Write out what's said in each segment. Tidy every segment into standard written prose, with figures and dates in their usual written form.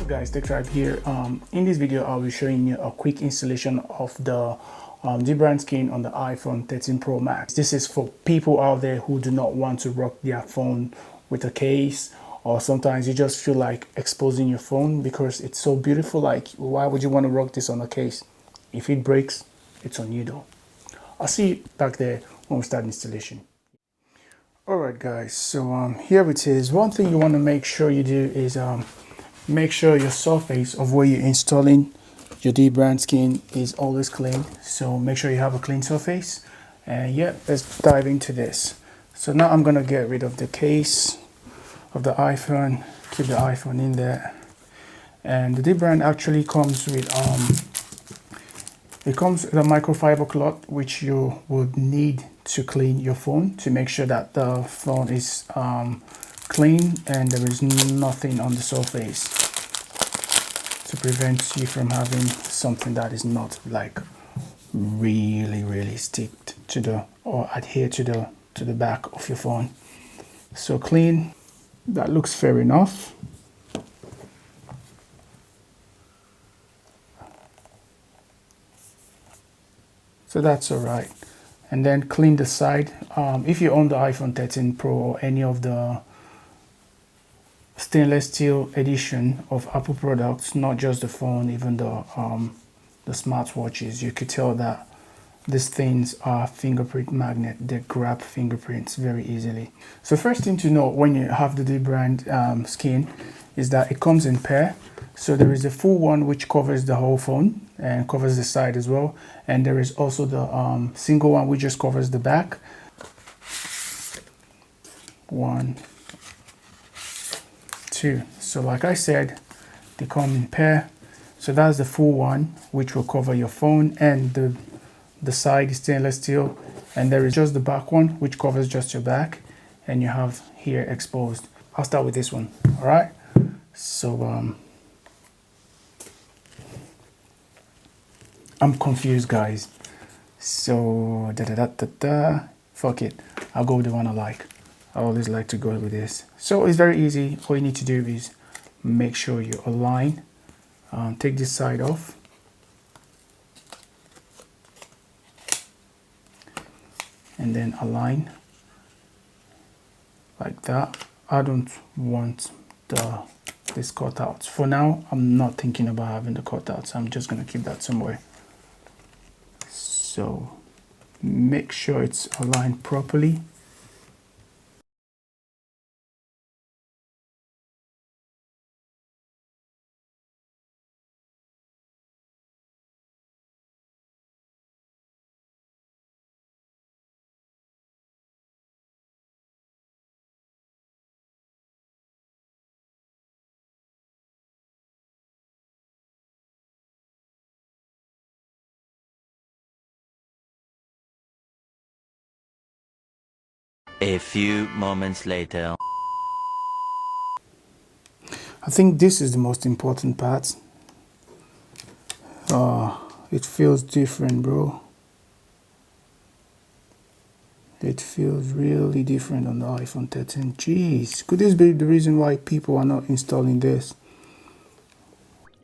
Guys, Drand here. In this video I'll be showing you a quick installation of the Dbrand Skin on the iPhone 13 Pro Max. This is for people out there who do not want to rock their phone with a case, or sometimes you just feel like exposing your phone because it's so beautiful. Like, why would you want to rock this on a case? If it breaks, it's on you though. I'll see you back there when we start installation. Alright guys, so here it is. One thing you want to make sure you do is make sure your surface of where you're installing your Dbrand Skin is always clean. So make sure you have a clean surface. And yeah, let's dive into this. So now I'm gonna get rid of the case of the iPhone, keep the iPhone in there. And the Dbrand actually comes with it comes with a microfiber cloth which you would need to clean your phone to make sure that the phone is clean and there is nothing on the surface, to prevent you from having something that is not like really stick to the or adhere to the back of your phone. So clean, that looks fair enough. So that's all right. And then clean the side. If you own the iPhone 13 Pro or any of the stainless steel edition of Apple products, not just the phone, even the smartwatches, you could tell that these things are fingerprint magnet. They grab fingerprints very easily. So first thing to know when you have the Dbrand skin is that it comes in pair. So there is a full one which covers the whole phone and covers the side as well, and there is also the single one which just covers the back. 1, 2. So like I said, they come in pair. So that's the full one which will cover your phone, and the side is stainless steel, and there is just the back one which covers just your back, and you have here exposed. I'll start with this one. All right, so I'm confused guys, so fuck it, I'll go with the one I like. I always like to go with this. So it's very easy. All you need to do is make sure you align. Take this side off. And then align like that. I don't want this cutout. For now, I'm not thinking about having the cutouts. I'm just gonna keep that somewhere. So make sure it's aligned properly. A few moments later. I think this is the most important part. It feels different, bro. It feels really different on the iPhone 13. Jeez, could this be the reason why people are not installing this?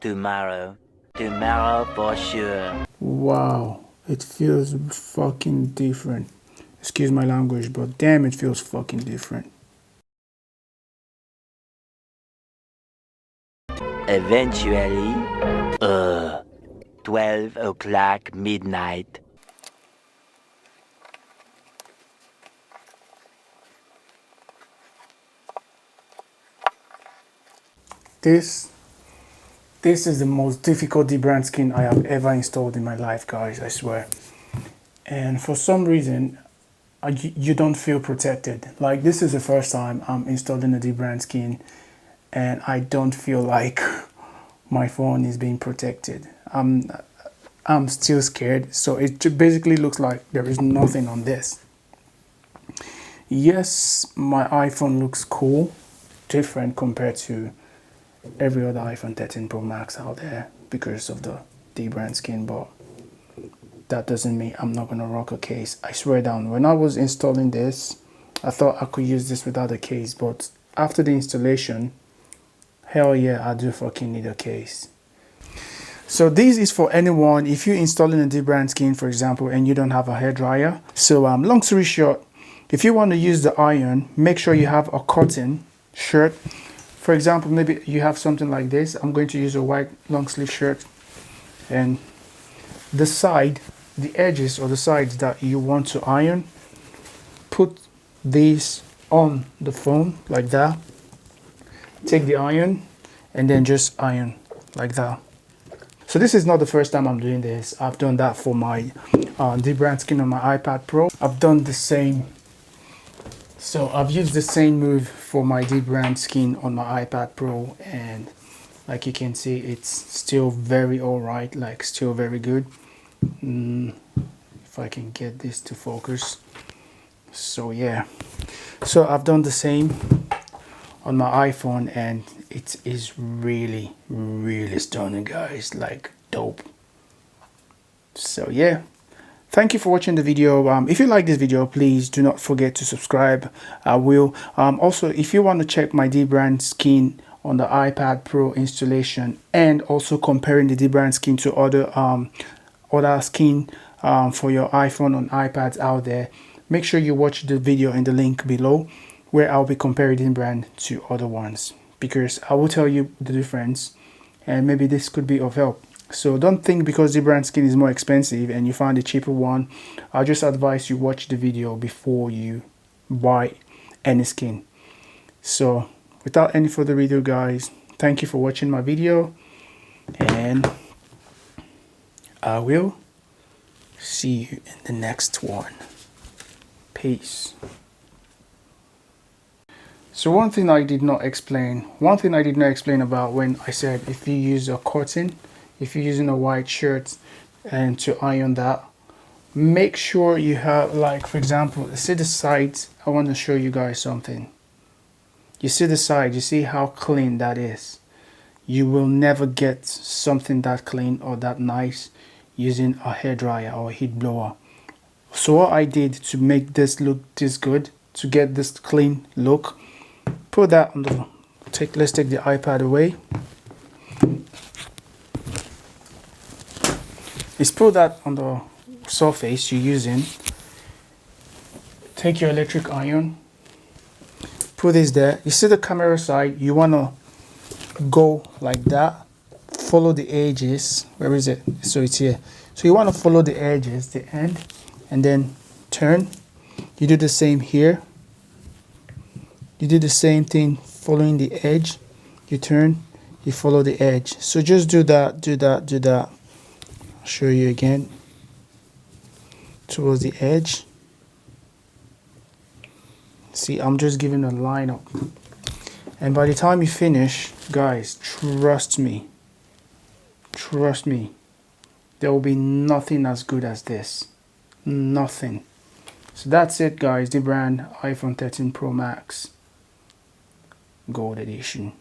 Tomorrow for sure. Wow, it feels fucking different. Excuse my language, but damn, it feels fucking different. Eventually, 12 o'clock midnight. This is the most difficult Dbrand skin I have ever installed in my life, guys, I swear. And for some reason, you don't feel protected. Like, this is the first time I'm installing a Dbrand skin and I don't feel like my phone is being protected. I'm still scared. So it basically looks like there is nothing on this. Yes, my iPhone looks cool, different compared to every other iPhone 13 Pro Max out there because of the Dbrand skin, but that doesn't mean I'm not gonna rock a case. I swear down, when I was installing this, I thought I could use this without a case, but after the installation, Hell yeah, I do fucking need a case. So this is for anyone, if you're installing a Dbrand Skin, for example, and you don't have a hairdryer. So long story short, if you want to use the iron, make sure you have a cotton shirt. For example, maybe you have something like this. I'm going to use a white long sleeve shirt, and the side, the edges or the sides that you want to iron, put these on the phone like that. Take the iron and then just iron like that. So this is not the first time I'm doing this. I've done that for my Dbrand Skin on my iPad Pro. I've done the same. So I've used the same move for my Dbrand Skin on my iPad Pro, and like you can see, it's still very alright, like still very good. If I can get this to focus. So yeah, so I've done the same on my iPhone, and it is really stunning, guys, like dope. So yeah, thank you for watching the video. If you like this video, please do not forget to subscribe. I will also, if you want to check my Dbrand Skin on the iPad Pro installation, and also comparing the Dbrand Skin to other skin for your iPhone and iPads out there, make sure you watch the video in the link below, where I'll be comparing Drand to other ones, because I will tell you the difference, and maybe this could be of help. So don't think because Dbrand Skin is more expensive and you find a cheaper one. I'll just advise you watch the video before you buy any skin. So without any further ado, guys, thank you for watching my video, and I will see you in the next one. Peace. So one thing I did not explain about when I said if you use a cotton, if you're using a white shirt and to iron that, make sure you have, like, for example, see the sides. I want to show you guys something. You see the side, you see how clean that is. You will never get something that clean or that nice using a hairdryer or a heat blower. So what I did to make this look this good, to get this clean look, put that on the let's take the iPad away. Let's put that on the surface you're using. Take your electric iron, put this there. You see the camera side, you want to go like that, follow the edges. Where is it? So it's here. So you want to follow the edges, the end, and then turn. You do the same here. You do the same thing following the edge. You turn, you follow the edge. So just do that, do that, do that. I'll show you again. Towards the edge. See, I'm just giving a line up. And by the time you finish, guys, trust me, there will be nothing as good as this. Nothing. So that's it, guys. Dbrand iPhone 13 Pro Max Gold Edition.